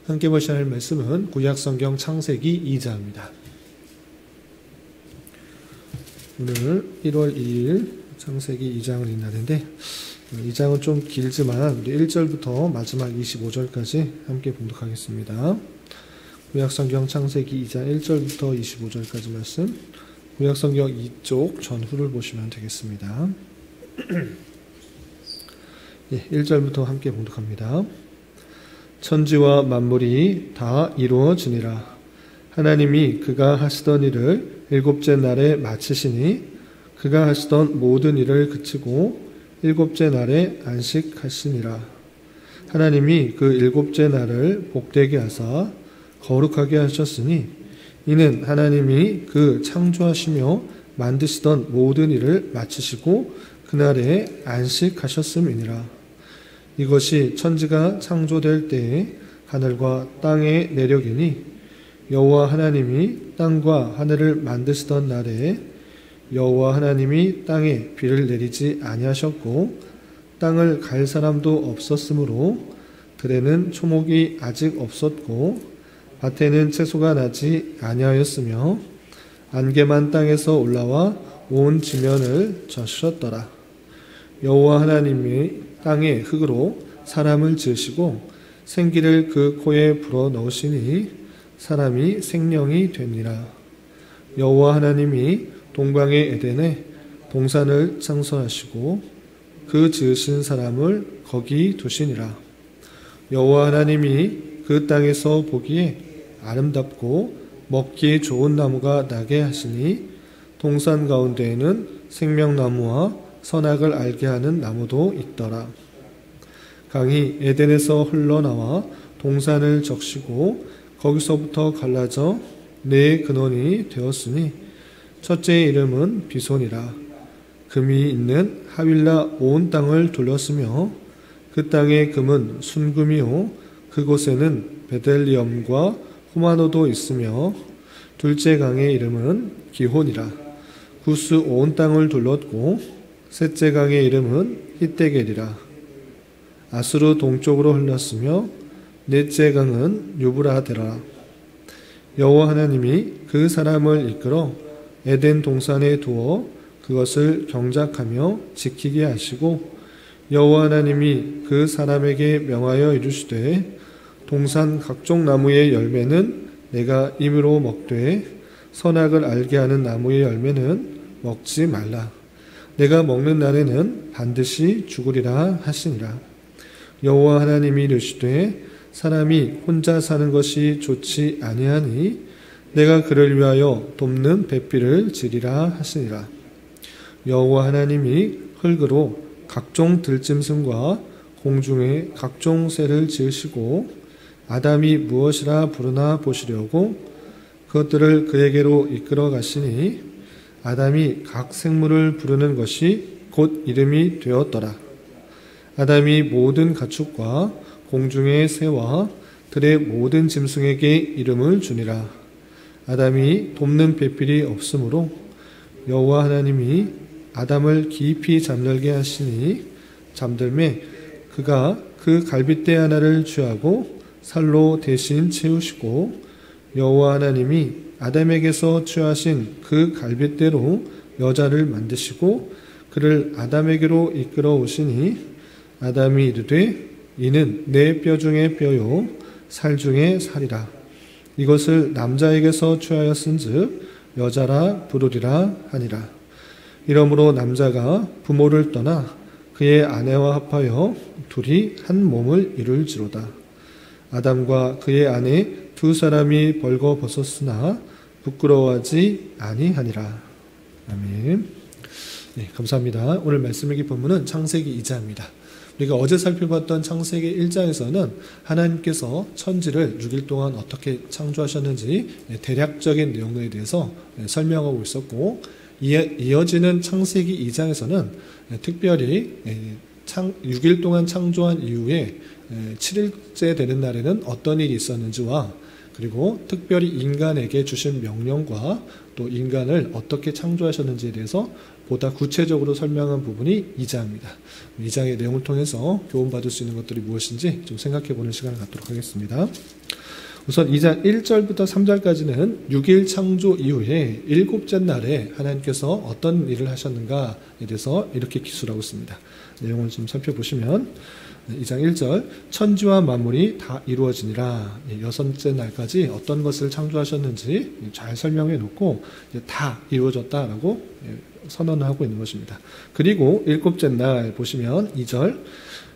함께 보셔야 할 말씀은 구약성경 창세기 2장입니다. 오늘 1월 2일 창세기 2장을 읽는데 2장은 좀 길지만 1절부터 마지막 25절까지 함께 봉독하겠습니다. 구약성경 창세기 2장 1절부터 25절까지 말씀, 구약성경 2쪽 전후를 보시면 되겠습니다. 1절부터 함께 봉독합니다. 천지와 만물이 다 이루어지니라. 하나님이 그가 하시던 일을 일곱째 날에 마치시니 그가 하시던 모든 일을 그치고 일곱째 날에 안식하시니라. 하나님이 그 일곱째 날을 복되게 하사 거룩하게 하셨으니 이는 하나님이 그 창조하시며 만드시던 모든 일을 마치시고 그날에 안식하셨음이니라. 이것이 천지가 창조될 때에 하늘과 땅의 내력이니 여호와 하나님이 땅과 하늘을 만드시던 날에 여호와 하나님이 땅에 비를 내리지 아니하셨고 땅을 갈 사람도 없었으므로 들에는 초목이 아직 없었고 밭에는 채소가 나지 아니하였으며 안개만 땅에서 올라와 온 지면을 젖으셨더라. 여호와 하나님이 땅의 흙으로 사람을 지으시고 생기를 그 코에 불어 넣으시니 사람이 생명이 되니라. 여호와 하나님이 동방의 에덴에 동산을 창설하시고 그 지으신 사람을 거기 두시니라. 여호와 하나님이 그 땅에서 보기에 아름답고 먹기 좋은 나무가 나게 하시니 동산 가운데에는 생명나무와 선악을 알게 하는 나무도 있더라. 강이 에덴에서 흘러나와 동산을 적시고 거기서부터 갈라져 네 근원이 되었으니 첫째의 이름은 비손이라. 금이 있는 하윌라 온 땅을 둘렀으며 그 땅의 금은 순금이요 그곳에는 베델리엄과 호마노도 있으며 둘째 강의 이름은 기혼이라. 구스 온 땅을 둘렀고 셋째 강의 이름은 히데겔이라. 아수르 동쪽으로 흘렀으며 넷째 강은 유브라데라. 여호와 하나님이 그 사람을 이끌어 에덴 동산에 두어 그것을 경작하며 지키게 하시고 여호와 하나님이 그 사람에게 명하여 이르시되 동산 각종 나무의 열매는 내가 임으로 먹되 선악을 알게 하는 나무의 열매는 먹지 말라. 내가 먹는 날에는 반드시 죽으리라 하시니라. 여호와 하나님이 이르시되 사람이 혼자 사는 것이 좋지 아니하니 내가 그를 위하여 돕는 뱃비를 지리라 하시니라. 여호와 하나님이 흙으로 각종 들짐승과 공중의 각종 새를 지으시고 아담이 무엇이라 부르나 보시려고 그것들을 그에게로 이끌어 가시니 아담이 각 생물을 부르는 것이 곧 이름이 되었더라. 아담이 모든 가축과 공중의 새와 들의 모든 짐승에게 이름을 주니라. 아담이 돕는 배필이 없으므로 여호와 하나님이 아담을 깊이 잠들게 하시니 잠들매 그가 그 갈빗대 하나를 취하고 살로 대신 채우시고 여호와 하나님이 아담에게서 취하신 그 갈빗대로 여자를 만드시고 그를 아담에게로 이끌어 오시니 아담이 이르되 이는 내 뼈 중에 뼈요 살 중에 살이라. 이것을 남자에게서 취하였은즉 여자라 부르리라 하니라. 이러므로 남자가 부모를 떠나 그의 아내와 합하여 둘이 한 몸을 이룰지로다. 아담과 그의 아내 두 사람이 벌거벗었으나 부끄러워하지 아니하니라. 아멘. 네, 감사합니다. 오늘 말씀의 본문은 창세기 2장입니다. 우리가 어제 살펴봤던 창세기 1장에서는 하나님께서 천지를 6일 동안 어떻게 창조하셨는지 대략적인 내용에 대해서 설명하고 있었고, 이어지는 창세기 2장에서는 특별히 6일 동안 창조한 이후에 7일째 되는 날에는 어떤 일이 있었는지와 그리고 특별히 인간에게 주신 명령과 또 인간을 어떻게 창조하셨는지에 대해서 보다 구체적으로 설명한 부분이 2장입니다. 2장의 내용을 통해서 교훈받을 수 있는 것들이 무엇인지 좀 생각해보는 시간을 갖도록 하겠습니다. 우선 2장 1절부터 3절까지는 6일 창조 이후에 일곱째 날에 하나님께서 어떤 일을 하셨는가에 대해서 이렇게 기술하고 있습니다. 내용을 좀 살펴보시면 2장 1절 천지와 만물이 다 이루어지니라. 여섯째 날까지 어떤 것을 창조하셨는지 잘 설명해 놓고 다 이루어졌다라고 선언을 하고 있는 것입니다. 그리고 일곱째 날 보시면 2절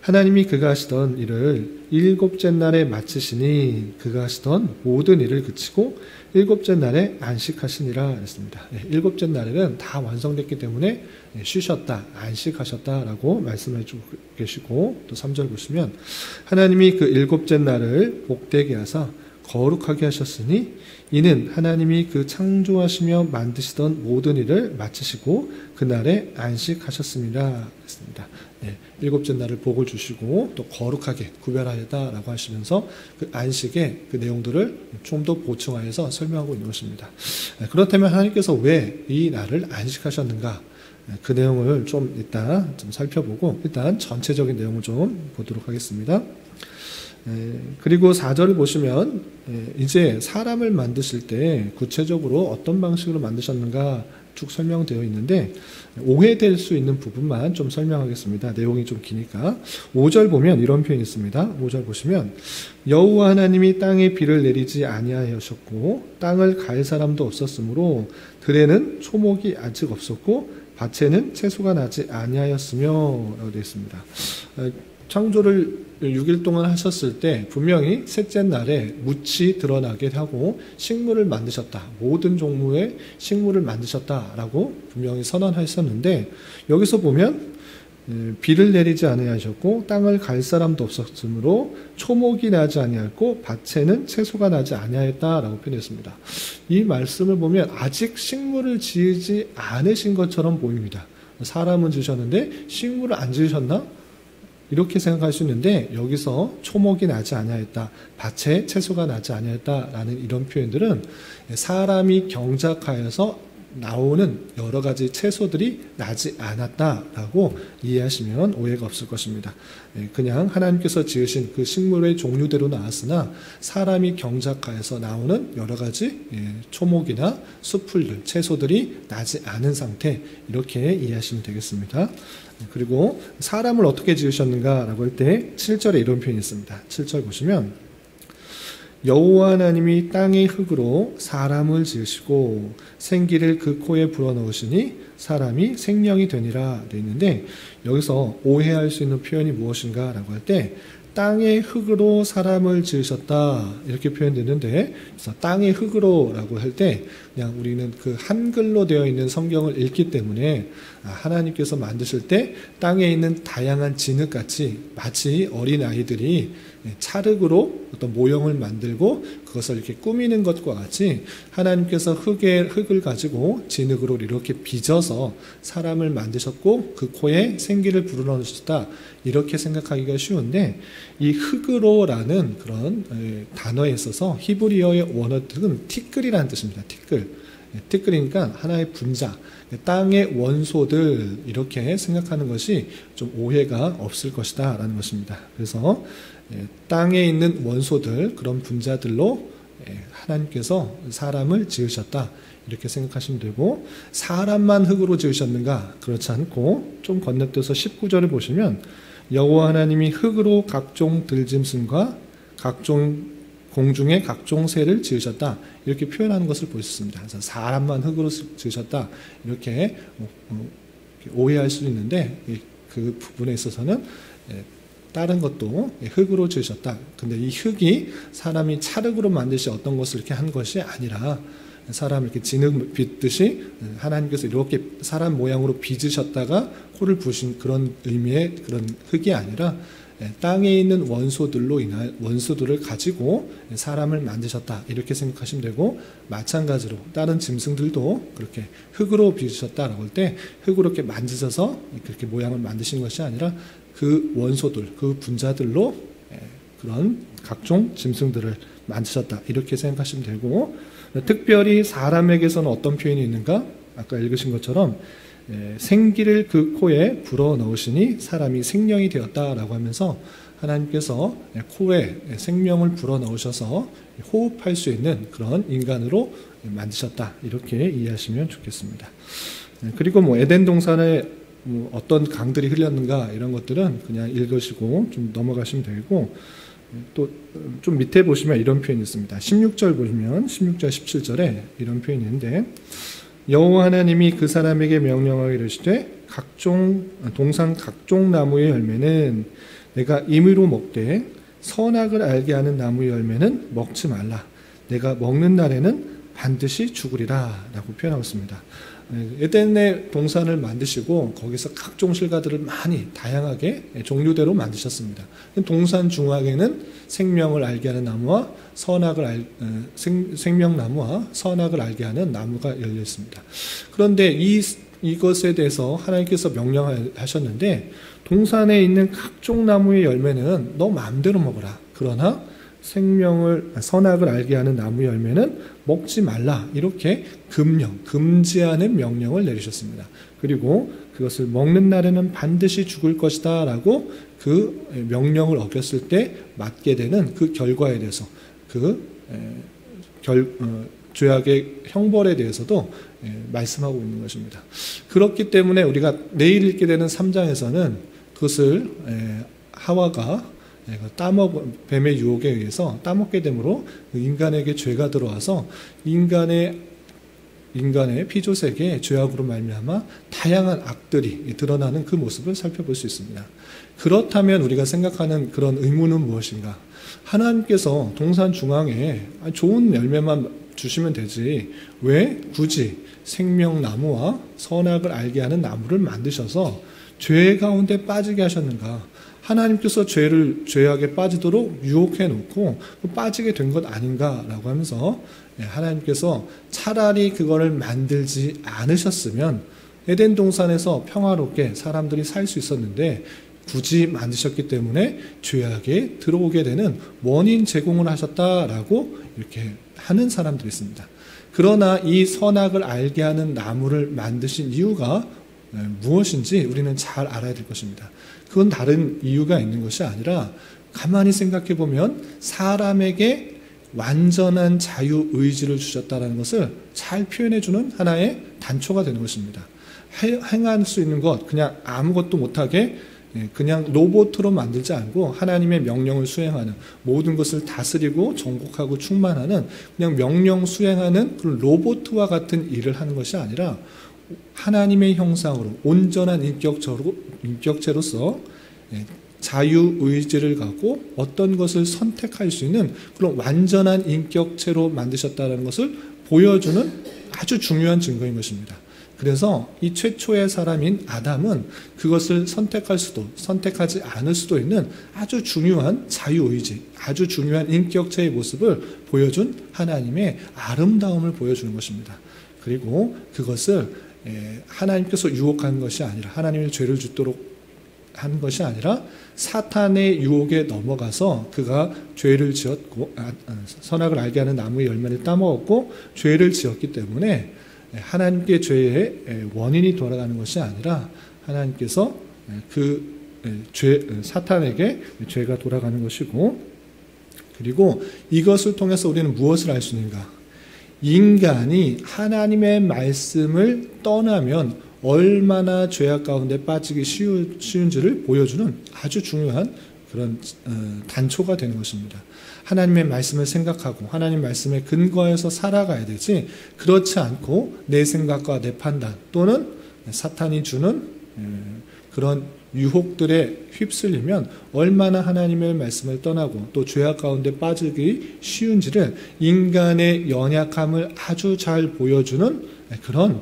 하나님이 그가 하시던 일을 일곱째 날에 마치시니 그가 하시던 모든 일을 그치고 일곱째 날에 안식하시니라 했습니다. 일곱째 날에는 다 완성됐기 때문에 쉬셨다, 안식하셨다라고 말씀해 주고 계시고, 또 3절 보시면 하나님이 그 일곱째 날을 복되게 하사 거룩하게 하셨으니 이는 하나님이 그 창조하시며 만드시던 모든 일을 마치시고 그날에 안식하셨습니다 했습니다. 일곱째 날을 복을 주시고 또 거룩하게 구별하였다라고 하시면서 그 안식의 그 내용들을 좀 더 보충하여서 설명하고 있는 것입니다. 그렇다면 하나님께서 왜 이 날을 안식하셨는가? 그 내용을 좀 이따 좀 살펴보고 일단 전체적인 내용을 좀 보도록 하겠습니다. 그리고 4절을 보시면 이제 사람을 만드실 때 구체적으로 어떤 방식으로 만드셨는가 쭉 설명되어 있는데 오해될 수 있는 부분만 좀 설명하겠습니다. 내용이 좀 기니까. 5절 보면 이런 표현이 있습니다. 5절 보시면 여호와 하나님이 땅에 비를 내리지 아니하셨고 땅을 갈 사람도 없었으므로 들에는 초목이 아직 없었고 밭에는 채소가 나지 아니하였으며 라고 되어 있습니다. 창조를 6일 동안 하셨을 때 분명히 셋째 날에 묻이 드러나게 하고 식물을 만드셨다. 모든 종류의 식물을 만드셨다라고 분명히 선언하셨는데 여기서 보면 비를 내리지 아니하셨고 땅을 갈 사람도 없었으므로 초목이 나지 아니하였고 밭에는 채소가 나지 아니하였다라고 표현했습니다. 이 말씀을 보면 아직 식물을 지으지 않으신 것처럼 보입니다. 사람은 지으셨는데 식물을 안 지으셨나? 이렇게 생각할 수 있는데 여기서 초목이 나지 아니하였다, 밭에 채소가 나지 아니하였다라는 이런 표현들은 사람이 경작하여서 나오는 여러 가지 채소들이 나지 않았다라고 이해하시면 오해가 없을 것입니다. 그냥 하나님께서 지으신 그 식물의 종류대로 나왔으나 사람이 경작하여서 나오는 여러 가지 초목이나 수풀들, 채소들이 나지 않은 상태, 이렇게 이해하시면 되겠습니다. 그리고 사람을 어떻게 지으셨는가라고 할 때 7절에 이런 표현이 있습니다. 7절 보시면 여호와 하나님이 땅의 흙으로 사람을 지으시고 생기를 그 코에 불어넣으시니 사람이 생명이 되니라 되어 있는데 여기서 오해할 수 있는 표현이 무엇인가라고 할 때 땅의 흙으로 사람을 지으셨다 이렇게 표현되는데, 그래서 땅의 흙으로라고 할 때 그냥 우리는 그 한글로 되어 있는 성경을 읽기 때문에 하나님께서 만드실 때 땅에 있는 다양한 진흙같이 마치 어린 아이들이 찰흙으로 어떤 모형을 만들고 그것을 이렇게 꾸미는 것과 같이 하나님께서 흙을 가지고 진흙으로 이렇게 빚어서 사람을 만드셨고 그 코에 생기를 불어넣으셨다, 이렇게 생각하기가 쉬운데 이 흙으로라는 그런 단어에 있어서 히브리어의 원어 뜻은 티끌이라는 뜻입니다. 티끌이니까 하나의 분자, 땅의 원소들, 이렇게 생각하는 것이 좀 오해가 없을 것이다 라는 것입니다. 그래서 땅에 있는 원소들, 그런 분자들로 하나님께서 사람을 지으셨다, 이렇게 생각하시면 되고, 사람만 흙으로 지으셨는가? 그렇지 않고 좀 건너뛰어서 19절을 보시면 여호와 하나님이 흙으로 각종 들짐승과 각종 공중의 각종 새를 지으셨다, 이렇게 표현하는 것을 볼 수 있습니다. 그래서 사람만 흙으로 지으셨다, 이렇게 오해할 수 있는데 그 부분에 있어서는 다른 것도 흙으로 지으셨다. 근데 이 흙이 사람이 찰흙으로 만드시 어떤 것을 이렇게 한 것이 아니라 사람을 이렇게 진흙 빚듯이 하나님께서 이렇게 사람 모양으로 빚으셨다가 코를 부신 그런 의미의 그런 흙이 아니라 땅에 있는 원소들로 인한 원소들을 가지고 사람을 만드셨다, 이렇게 생각하시면 되고, 마찬가지로 다른 짐승들도 그렇게 흙으로 빚으셨다라고 할 때 흙으로 이렇게 만드셔서 그렇게 모양을 만드신 것이 아니라 그 원소들, 그 분자들로 그런 각종 짐승들을 만드셨다, 이렇게 생각하시면 되고, 특별히 사람에게서는 어떤 표현이 있는가? 아까 읽으신 것처럼 생기를 그 코에 불어 넣으시니 사람이 생명이 되었다라고 하면서 하나님께서 코에 생명을 불어 넣으셔서 호흡할 수 있는 그런 인간으로 만드셨다, 이렇게 이해하시면 좋겠습니다. 그리고 에덴 동산에 어떤 강들이 흘렸는가 이런 것들은 그냥 읽으시고 좀 넘어가시면 되고, 또 좀 밑에 보시면 이런 표현이 있습니다. 16절 보시면 16절 17절에 이런 표현이 있는데, 여호와 하나님이 그 사람에게 명령하여 이르시되 동산 각종 나무의 열매는 내가 임의로 먹되 선악을 알게 하는 나무의 열매는 먹지 말라. 내가 먹는 날에는 반드시 죽으리라 라고 표현하고 있습니다. 에덴의 동산을 만드시고 거기서 각종 실과들을 많이 다양하게 종류대로 만드셨습니다. 동산 중앙에는 생명을 알게 하는 나무와 생명나무와 선악을 알게 하는 나무가 열려 있습니다. 그런데 이것에 대해서 하나님께서 명령하셨는데, 동산에 있는 각종 나무의 열매는 너 마음대로 먹어라. 그러나 선악을 알게 하는 나무 열매는 먹지 말라. 이렇게 금지하는 명령을 내리셨습니다. 그리고 그것을 먹는 날에는 반드시 죽을 것이다 라고 그 명령을 어겼을 때 맞게 되는 그 결과에 대해서, 죄악의 형벌에 대해서도 말씀하고 있는 것입니다. 그렇기 때문에 우리가 내일 읽게 되는 3장에서는 그것을 하와가 뱀의 유혹에 의해서 따먹게 되므로 인간에게 죄가 들어와서 인간의 피조세계의 죄악으로 말미암아 다양한 악들이 드러나는 그 모습을 살펴볼 수 있습니다. 그렇다면 우리가 생각하는 그런 의문은 무엇인가? 하나님께서 동산 중앙에 좋은 열매만 주시면 되지 왜 굳이 생명나무와 선악을 알게 하는 나무를 만드셔서 죄 가운데 빠지게 하셨는가? 하나님께서 죄악에 빠지도록 유혹해 놓고 빠지게 된 것 아닌가라고 하면서 하나님께서 차라리 그거를 만들지 않으셨으면 에덴 동산에서 평화롭게 사람들이 살 수 있었는데, 굳이 만드셨기 때문에 죄악에 들어오게 되는 원인 제공을 하셨다라고 이렇게 하는 사람들이 있습니다. 그러나 이 선악을 알게 하는 나무를 만드신 이유가 무엇인지 우리는 잘 알아야 될 것입니다. 그건 다른 이유가 있는 것이 아니라, 가만히 생각해 보면 사람에게 완전한 자유의지를 주셨다는 것을 잘 표현해 주는 하나의 단초가 되는 것입니다. 행할 수 있는 것, 그냥 아무것도 못하게 그냥 로봇으로 만들지 않고 하나님의 명령을 수행하는, 모든 것을 다스리고 정복하고 충만하는 그냥 명령 수행하는 그런 로봇과 같은 일을 하는 것이 아니라, 하나님의 형상으로 온전한 인격체로서 자유의지를 갖고 어떤 것을 선택할 수 있는 그런 완전한 인격체로 만드셨다는 것을 보여주는 아주 중요한 증거인 것입니다. 그래서 이 최초의 사람인 아담은 그것을 선택할 수도 선택하지 않을 수도 있는 아주 중요한 자유의지, 아주 중요한 인격체의 모습을 보여준 하나님의 아름다움을 보여주는 것입니다. 그리고 그것을 하나님께서 유혹한 것이 아니라, 하나님의 죄를 짓도록 한 것이 아니라 사탄의 유혹에 넘어가서 그가 죄를 지었고, 선악을 알게 하는 나무의 열매를 따먹었고 죄를 지었기 때문에 하나님께 죄의 원인이 돌아가는 것이 아니라 하나님께서 사탄에게 죄가 돌아가는 것이고, 그리고 이것을 통해서 우리는 무엇을 알 수 있는가? 인간이 하나님의 말씀을 떠나면 얼마나 죄악 가운데 빠지기 쉬운지를 보여주는 아주 중요한 그런 단초가 되는 것입니다. 하나님의 말씀을 생각하고 하나님 말씀에 근거해서 살아가야 되지, 그렇지 않고 내 생각과 내 판단 또는 사탄이 주는 그런 유혹들에 휩쓸리면 얼마나 하나님의 말씀을 떠나고 또 죄악 가운데 빠지기 쉬운지를 인간의 연약함을 아주 잘 보여주는 그런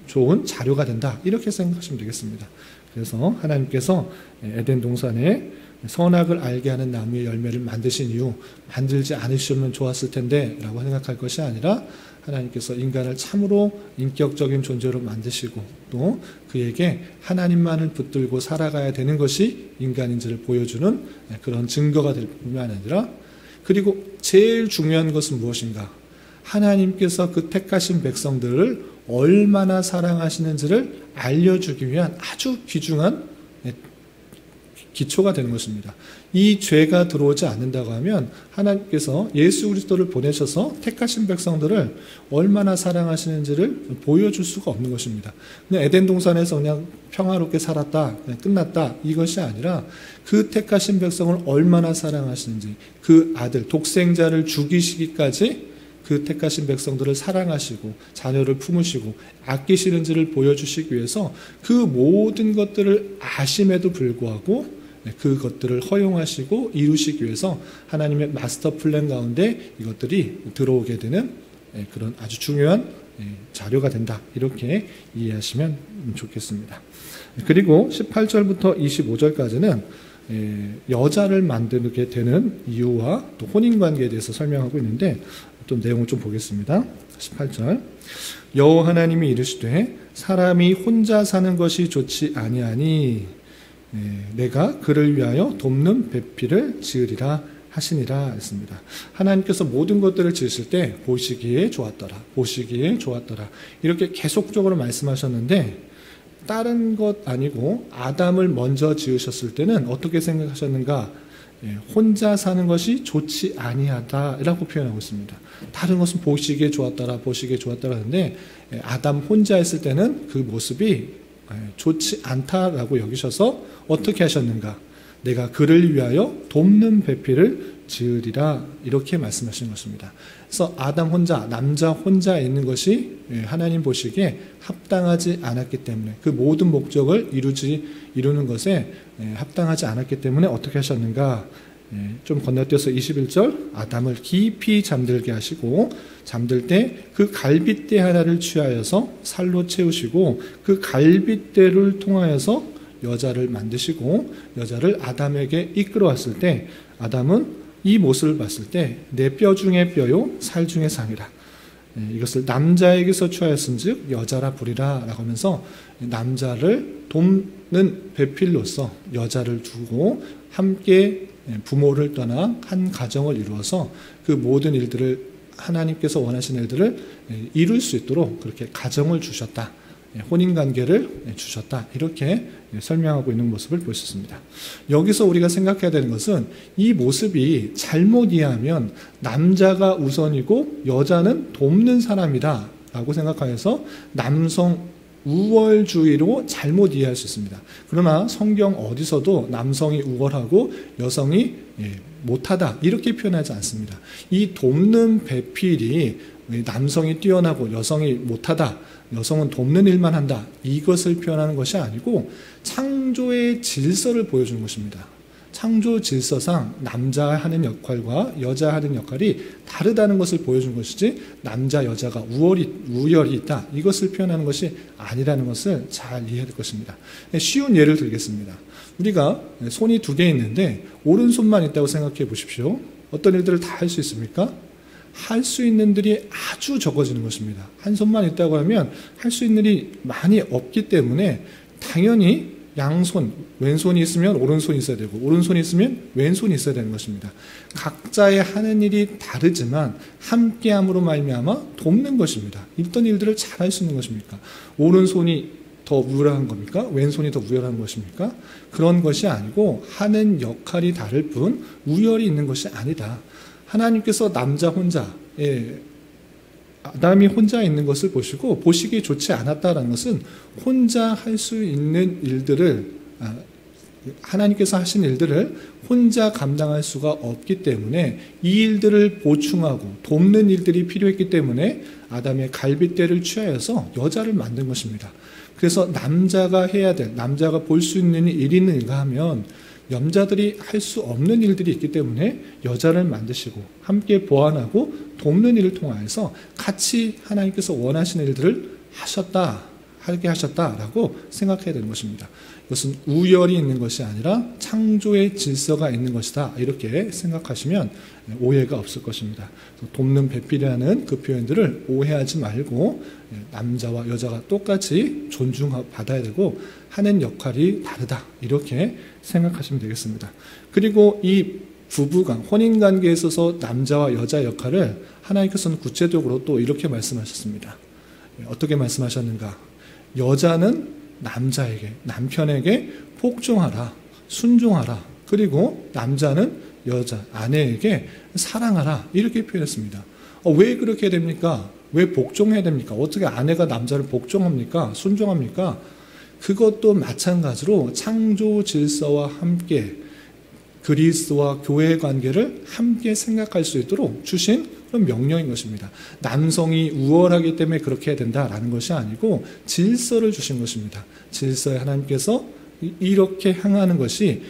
좋은 자료가 된다, 이렇게 생각하시면 되겠습니다. 그래서 하나님께서 에덴 동산에 선악을 알게 하는 나무의 열매를 만드신 이유, 만들지 않으셨으면 좋았을 텐데 라고 생각할 것이 아니라, 하나님께서 인간을 참으로 인격적인 존재로 만드시고 또 그에게 하나님만을 붙들고 살아가야 되는 것이 인간인지를 보여주는 그런 증거가 될 뿐만 아니라, 그리고 제일 중요한 것은 무엇인가? 하나님께서 그 택하신 백성들을 얼마나 사랑하시는지를 알려주기 위한 아주 귀중한 기초가 되는 것입니다. 이 죄가 들어오지 않는다고 하면 하나님께서 예수 그리스도를 보내셔서 택하신 백성들을 얼마나 사랑하시는지를 보여줄 수가 없는 것입니다. 그냥 에덴 동산에서 그냥 평화롭게 살았다, 그냥 끝났다, 이것이 아니라 그 택하신 백성을 얼마나 사랑하시는지, 그 아들 독생자를 죽이시기까지 그 택하신 백성들을 사랑하시고 자녀를 품으시고 아끼시는지를 보여주시기 위해서 그 모든 것들을 아심에도 불구하고 그것들을 허용하시고 이루시기 위해서 하나님의 마스터 플랜 가운데 이것들이 들어오게 되는 그런 아주 중요한 자료가 된다. 이렇게 이해하시면 좋겠습니다. 그리고 18절부터 25절까지는 여자를 만들게 되는 이유와 또 혼인관계에 대해서 설명하고 있는데 또 내용을 좀 보겠습니다. 18절 여호와 하나님이 이르시되 사람이 혼자 사는 것이 좋지 아니하니 내가 그를 위하여 돕는 배필을 지으리라 하시니라 했습니다. 하나님께서 모든 것들을 지으실 때 보시기에 좋았더라, 보시기에 좋았더라 이렇게 계속적으로 말씀하셨는데 다른 것 아니고 아담을 먼저 지으셨을 때는 어떻게 생각하셨는가? 혼자 사는 것이 좋지 아니하다라고 표현하고 있습니다. 다른 것은 보시기에 좋았더라, 보시기에 좋았더라 하는데 아담 혼자 했을 때는 그 모습이 좋지 않다라고 여기셔서 어떻게 하셨는가? 내가 그를 위하여 돕는 배필을 지으리라 이렇게 말씀하신 것입니다. 그래서 아담 혼자, 남자 혼자 있는 것이 하나님 보시기에 합당하지 않았기 때문에 그 모든 목적을 이루는 것에 합당하지 않았기 때문에 어떻게 하셨는가? 좀 건너뛰어서 21절 아담을 깊이 잠들게 하시고 잠들 때 그 갈빗대 하나를 취하여서 살로 채우시고 그 갈빗대를 통하여서 여자를 만드시고 여자를 아담에게 이끌어왔을 때 아담은 이 모습을 봤을 때 내 뼈 중에 뼈요 살 중에 상이라 이것을 남자에게서 취하였은즉 여자라 부리라 라고 하면서 남자를 돕는 배필로서 여자를 두고 함께 부모를 떠나 한 가정을 이루어서 그 모든 일들을 하나님께서 원하시는 일들을 이룰 수 있도록 그렇게 가정을 주셨다. 혼인관계를 주셨다. 이렇게 설명하고 있는 모습을 볼 수 있습니다. 여기서 우리가 생각해야 되는 것은 이 모습이 잘못 이해하면 남자가 우선이고 여자는 돕는 사람이다 라고 생각하여서 남성 우월주의로 잘못 이해할 수 있습니다. 그러나 성경 어디서도 남성이 우월하고 여성이 못하다 이렇게 표현하지 않습니다. 이 돕는 배필이 남성이 뛰어나고 여성이 못하다, 여성은 돕는 일만 한다 이것을 표현하는 것이 아니고 창조의 질서를 보여주는 것입니다. 창조 질서상 남자 하는 역할과 여자 하는 역할이 다르다는 것을 보여준 것이지 남자 여자가 우열이 있다 이것을 표현하는 것이 아니라는 것을 잘 이해해야 될 것입니다. 쉬운 예를 들겠습니다. 우리가 손이 두 개 있는데 오른손만 있다고 생각해 보십시오. 어떤 일들을 다 할 수 있습니까? 할 수 있는 일이 아주 적어지는 것입니다. 한 손만 있다고 하면 할 수 있는 일이 많이 없기 때문에 당연히 양손, 왼손이 있으면 오른손이 있어야 되고 오른손이 있으면 왼손이 있어야 되는 것입니다. 각자의 하는 일이 다르지만 함께함으로 말미암아 돕는 것입니다. 어떤 일들을 잘 할 수 있는 것입니까? 오른손이 더 우월한 겁니까? 왼손이 더 우월한 것입니까? 그런 것이 아니고 하는 역할이 다를 뿐 우열이 있는 것이 아니다. 하나님께서 남자 혼자, 아담이 혼자 있는 것을 보시고 보시기에 좋지 않았다는 것은 혼자 할 수 있는 일들을 하나님께서 하신 일들을 혼자 감당할 수가 없기 때문에 이 일들을 보충하고 돕는 일들이 필요했기 때문에 아담의 갈빗대를 취하여서 여자를 만든 것입니다. 그래서 남자가 해야 될, 남자가 볼 수 있는 일이 있는가 하면 남자들이 할 수 없는 일들이 있기 때문에 여자를 만드시고 함께 보완하고 돕는 일을 통하여서 같이 하나님께서 원하시는 일들을 하게 하셨다라고 생각해야 되는 것입니다. 이것은 우열이 있는 것이 아니라 창조의 질서가 있는 것이다. 이렇게 생각하시면 오해가 없을 것입니다. 돕는 배필이라는 그 표현들을 오해하지 말고 남자와 여자가 똑같이 존중받아야 되고 하는 역할이 다르다. 이렇게 생각하시면 되겠습니다. 그리고 이 부부간, 혼인관계에 있어서 남자와 여자 역할을 하나님께서는 구체적으로 또 이렇게 말씀하셨습니다. 어떻게 말씀하셨는가? 여자는 남자에게, 남편에게 복종하라, 순종하라. 그리고 남자는 여자, 아내에게 사랑하라. 이렇게 표현했습니다. 왜 그렇게 됩니까? 왜 복종해야 됩니까? 어떻게 아내가 남자를 복종합니까? 순종합니까? 그것도 마찬가지로 창조 질서와 함께 그리스도와 교회의 관계를 함께 생각할 수 있도록 주신 그런 명령인 것입니다. 남성이 우월하기 때문에 그렇게 해야 된다라는 것이 아니고 질서를 주신 것입니다. 질서에 하나님께서 이렇게 향하는 것이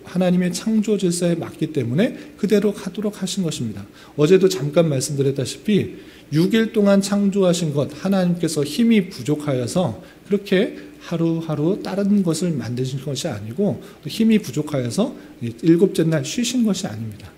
하나님의 창조 질서에 맞기 때문에 그대로 하도록 하신 것입니다. 어제도 잠깐 말씀드렸다시피 6일 동안 창조하신 것, 하나님께서 힘이 부족하여서 그렇게 하루하루 다른 것을 만드신 것이 아니고 힘이 부족하여서 7째 날 쉬신 것이 아닙니다.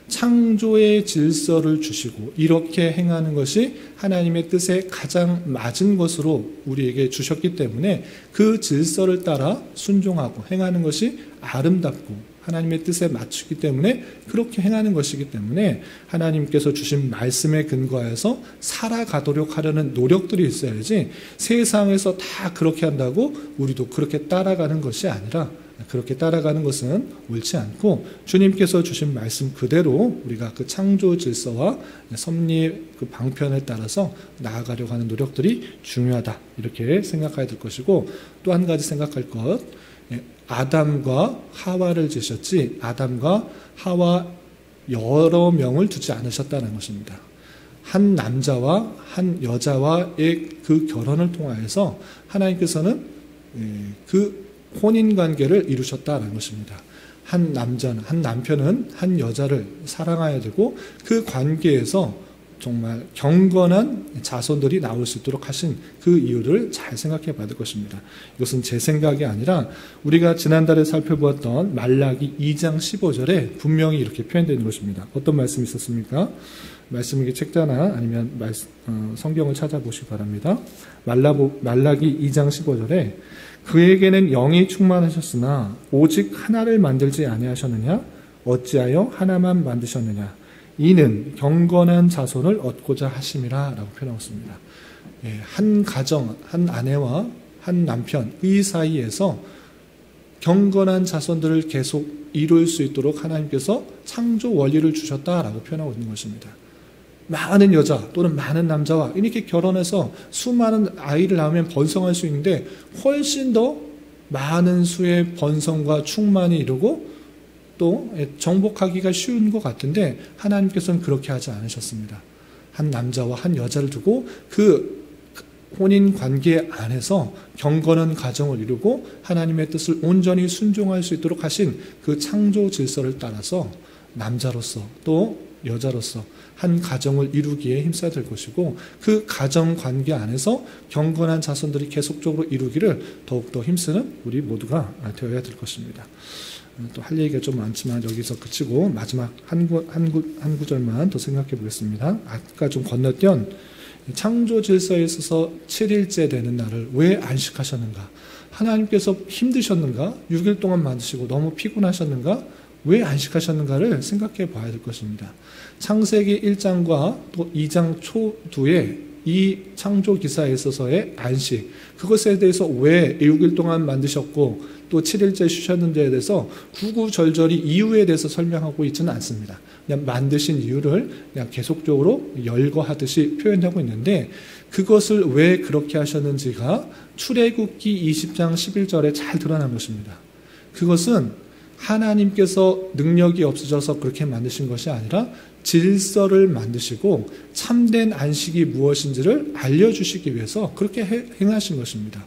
창조의 질서를 주시고 이렇게 행하는 것이 하나님의 뜻에 가장 맞은 것으로 우리에게 주셨기 때문에 그 질서를 따라 순종하고 행하는 것이 아름답고 하나님의 뜻에 맞추기 때문에 그렇게 행하는 것이기 때문에 하나님께서 주신 말씀에 근거해서 살아가도록 하려는 노력들이 있어야지 세상에서 다 그렇게 한다고 우리도 그렇게 따라가는 것이 아니라 그렇게 따라가는 것은 옳지 않고 주님께서 주신 말씀 그대로 우리가 그 창조 질서와 섭리의 그 방편을 따라서 나아가려고 하는 노력들이 중요하다 이렇게 생각해야 될 것이고 또 한 가지 생각할 것 아담과 하와를 지으셨지 아담과 하와 여러 명을 두지 않으셨다는 것입니다. 한 남자와 한 여자와의 그 결혼을 통하여서 하나님께서는 그 혼인관계를 이루셨다는 것입니다. 한 남편은 한 여자를 사랑해야 되고 그 관계에서 정말 경건한 자손들이 나올 수 있도록 하신 그 이유를 잘 생각해 봐야 될 것입니다. 이것은 제 생각이 아니라 우리가 지난달에 살펴보았던 말라기 2장 15절에 분명히 이렇게 표현되어 있는 것입니다. 어떤 말씀이 있었습니까? 말씀이 책자나 아니면 성경을 찾아보시기 바랍니다. 말라기 2장 15절에 그에게는 영이 충만하셨으나 오직 하나를 만들지 아니하셨느냐? 어찌하여 하나만 만드셨느냐? 이는 경건한 자손을 얻고자 하심이라 라고 표현하고 있습니다. 한 가정, 한 아내와 한 남편 이 사이에서 경건한 자손들을 계속 이룰 수 있도록 하나님께서 창조 원리를 주셨다라고 표현하고 있는 것입니다. 많은 여자 또는 많은 남자와 이렇게 결혼해서 수많은 아이를 낳으면 번성할 수 있는데 훨씬 더 많은 수의 번성과 충만이 이루고 또 정복하기가 쉬운 것 같은데 하나님께서는 그렇게 하지 않으셨습니다. 한 남자와 한 여자를 두고 그 혼인 관계 안에서 경건한 가정을 이루고 하나님의 뜻을 온전히 순종할 수 있도록 하신 그 창조 질서를 따라서 남자로서 또 여자로서 한 가정을 이루기에 힘써야 될 것이고 그 가정 관계 안에서 경건한 자손들이 계속적으로 이루기를 더욱더 힘쓰는 우리 모두가 되어야 될 것입니다. 또 할 얘기가 좀 많지만 여기서 그치고 마지막 한 구절만 더 생각해 보겠습니다. 아까 좀 건너뛰은 창조 질서에 있어서 7일째 되는 날을 왜 안식하셨는가? 하나님께서 힘드셨는가? 6일 동안 만드시고 너무 피곤하셨는가? 왜 안식하셨는가를 생각해 봐야 될 것입니다. 창세기 1장과 또 2장 초두에 이 창조 기사에 있어서의 안식, 그것에 대해서 왜 6일 동안 만드셨고 또 7일째 쉬셨는지에 대해서 구구절절히 이유에 대해서 설명하고 있지는 않습니다. 그냥 만드신 이유를 그냥 계속적으로 열거하듯이 표현하고 있는데 그것을 왜 그렇게 하셨는지가 출애굽기 20장 11절에 잘 드러난 것입니다. 그것은 하나님께서 능력이 없어져서 그렇게 만드신 것이 아니라 질서를 만드시고 참된 안식이 무엇인지를 알려주시기 위해서 그렇게 행하신 것입니다.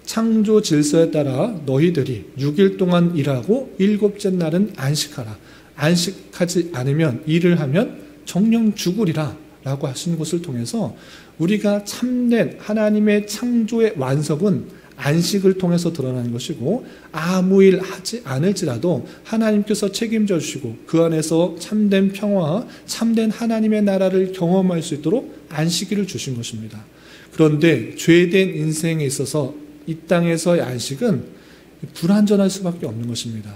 창조 질서에 따라 너희들이 6일 동안 일하고 7째 날은 안식하라. 안식하지 않으면 일을 하면 정령 죽으리라 라고 하신 것을 통해서 우리가 참된 하나님의 창조의 완성은 안식을 통해서 드러나는 것이고 아무 일 하지 않을지라도 하나님께서 책임져 주시고 그 안에서 참된 평화와 참된 하나님의 나라를 경험할 수 있도록 안식일을 주신 것입니다. 그런데 죄된 인생에 있어서 이 땅에서의 안식은 불완전할 수밖에 없는 것입니다.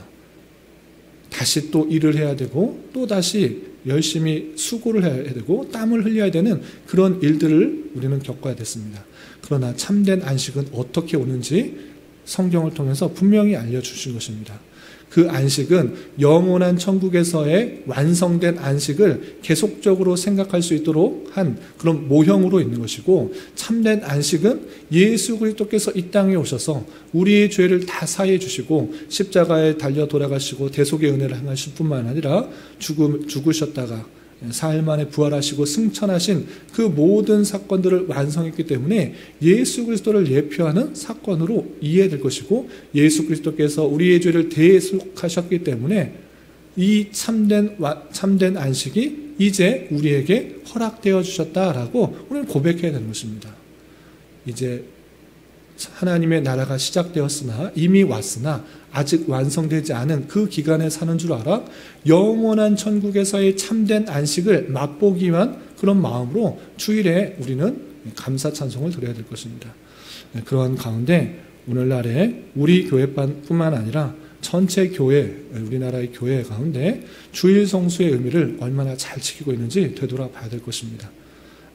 다시 또 일을 해야 되고 또 다시 열심히 수고를 해야 되고 땀을 흘려야 되는 그런 일들을 우리는 겪어야 됐습니다. 그러나 참된 안식은 어떻게 오는지 성경을 통해서 분명히 알려주신 것입니다. 그 안식은 영원한 천국에서의 완성된 안식을 계속적으로 생각할 수 있도록 한 그런 모형으로 있는 것이고, 참된 안식은 예수 그리스도께서 이 땅에 오셔서 우리의 죄를 다 사해 주시고 십자가에 달려 돌아가시고 대속의 은혜를 행하실 뿐만 아니라 죽으셨다가 사흘 만에 부활하시고 승천하신 그 모든 사건들을 완성했기 때문에 예수 그리스도를 예표하는 사건으로 이해될 것이고, 예수 그리스도께서 우리의 죄를 대속하셨기 때문에 이 참된 안식이 이제 우리에게 허락되어 주셨다라고 우리는 고백해야 되는 것입니다. 이제 하나님의 나라가 시작되었으나 이미 왔으나 아직 완성되지 않은 그 기간에 사는 줄 알아 영원한 천국에서의 참된 안식을 맛보기 위한 그런 마음으로 주일에 우리는 감사 찬송을 드려야 될 것입니다. 그러한 가운데 오늘날에 우리 교회뿐만 아니라 전체 교회, 우리나라의 교회 가운데 주일 성수의 의미를 얼마나 잘 지키고 있는지 되돌아봐야 될 것입니다.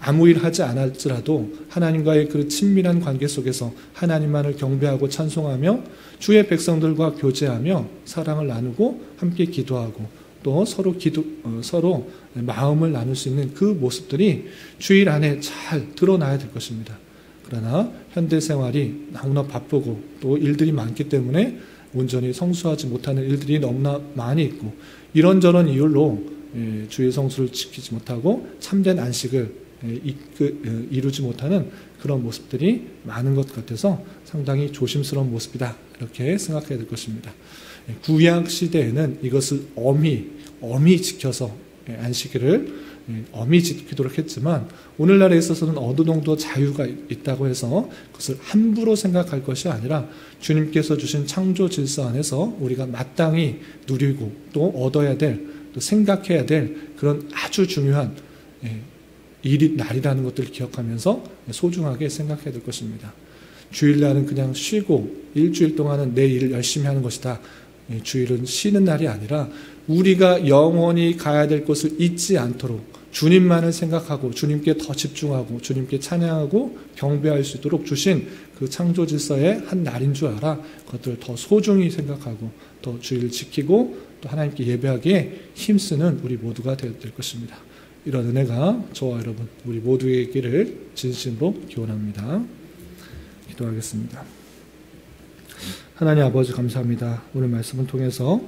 아무 일 하지 않았더라도 하나님과의 그 친밀한 관계 속에서 하나님만을 경배하고 찬송하며 주의 백성들과 교제하며 사랑을 나누고 함께 기도하고 또 서로 마음을 나눌 수 있는 그 모습들이 주일 안에 잘 드러나야 될 것입니다. 그러나 현대 생활이 너무나 바쁘고 또 일들이 많기 때문에 온전히 성수하지 못하는 일들이 너무나 많이 있고, 이런저런 이유로 주일 성수를 지키지 못하고 참된 안식을 이루지 못하는 그런 모습들이 많은 것 같아서 상당히 조심스러운 모습이다, 이렇게 생각해야 될 것입니다. 구약 시대에는 이것을 엄히 지켜서 안식일을 엄히 지키도록 했지만, 오늘날에 있어서는 어느 정도 자유가 있다고 해서 그것을 함부로 생각할 것이 아니라 주님께서 주신 창조 질서 안에서 우리가 마땅히 누리고 또 얻어야 될, 또 생각해야 될 그런 아주 중요한 날이라는 것들을 기억하면서 소중하게 생각해야 될 것입니다. 주일날은 그냥 쉬고 일주일 동안은 내 일을 열심히 하는 것이다. 주일은 쉬는 날이 아니라 우리가 영원히 가야 될 곳을 잊지 않도록 주님만을 생각하고 주님께 더 집중하고 주님께 찬양하고 경배할 수 있도록 주신 그 창조 질서의 한 날인 줄 알아 그것들을 더 소중히 생각하고 더 주일을 지키고 또 하나님께 예배하기에 힘쓰는 우리 모두가 될 것입니다. 이런 은혜가 저와 여러분 우리 모두에게 있기를 진심으로 기원합니다. 기도하겠습니다. 하나님 아버지 감사합니다. 오늘 말씀을 통해서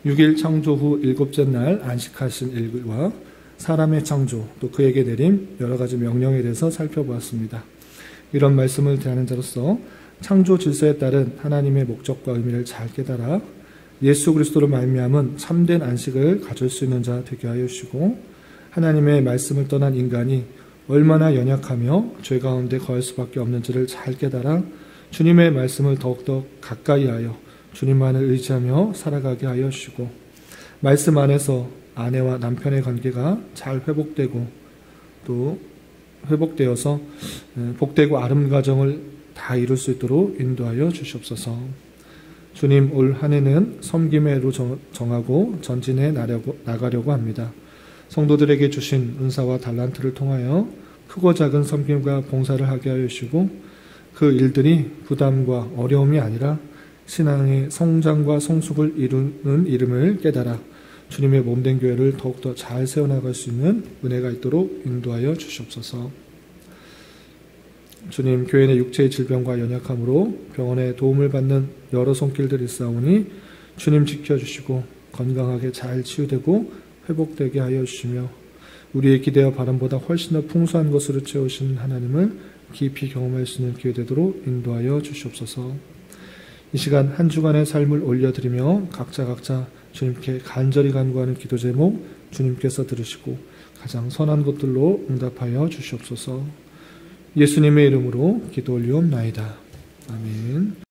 6일 창조 후 7째 날 안식하신 일과 사람의 창조 또 그에게 내린 여러 가지 명령에 대해서 살펴보았습니다. 이런 말씀을 대하는 자로서 창조 질서에 따른 하나님의 목적과 의미를 잘 깨달아 예수 그리스도로 말미암은 참된 안식을 가질 수 있는 자 되게 하여 주시고, 하나님의 말씀을 떠난 인간이 얼마나 연약하며 죄 가운데 거할 수밖에 없는지를 잘 깨달아 주님의 말씀을 더욱더 가까이 하여 주님만을 의지하며 살아가게 하여 주시고, 말씀 안에서 아내와 남편의 관계가 잘 회복되고 또 회복되어서 복되고 아름 가정을 다 이룰 수 있도록 인도하여 주시옵소서. 주님, 올 한 해는 섬김의 해로 정하고 전진해 나가려고 합니다. 성도들에게 주신 은사와 달란트를 통하여 크고 작은 섬김과 봉사를 하게 하여 주시고, 그 일들이 부담과 어려움이 아니라 신앙의 성장과 성숙을 이루는 이름을 깨달아 주님의 몸된 교회를 더욱더 잘 세워나갈 수 있는 은혜가 있도록 인도하여 주시옵소서. 주님, 교회 내 육체의 질병과 연약함으로 병원에 도움을 받는 여러 손길들이 있사오니 주님 지켜주시고 건강하게 잘 치유되고 회복되게 하여 주시며, 우리의 기대와 바람보다 훨씬 더 풍성한 것으로 채우신 하나님을 깊이 경험할 수 있는 기회 되도록 인도하여 주시옵소서. 이 시간 한 주간의 삶을 올려드리며 각자 주님께 간절히 간구하는 기도 제목 주님께서 들으시고 가장 선한 것들로 응답하여 주시옵소서. 예수님의 이름으로 기도 올리옵나이다. 아멘.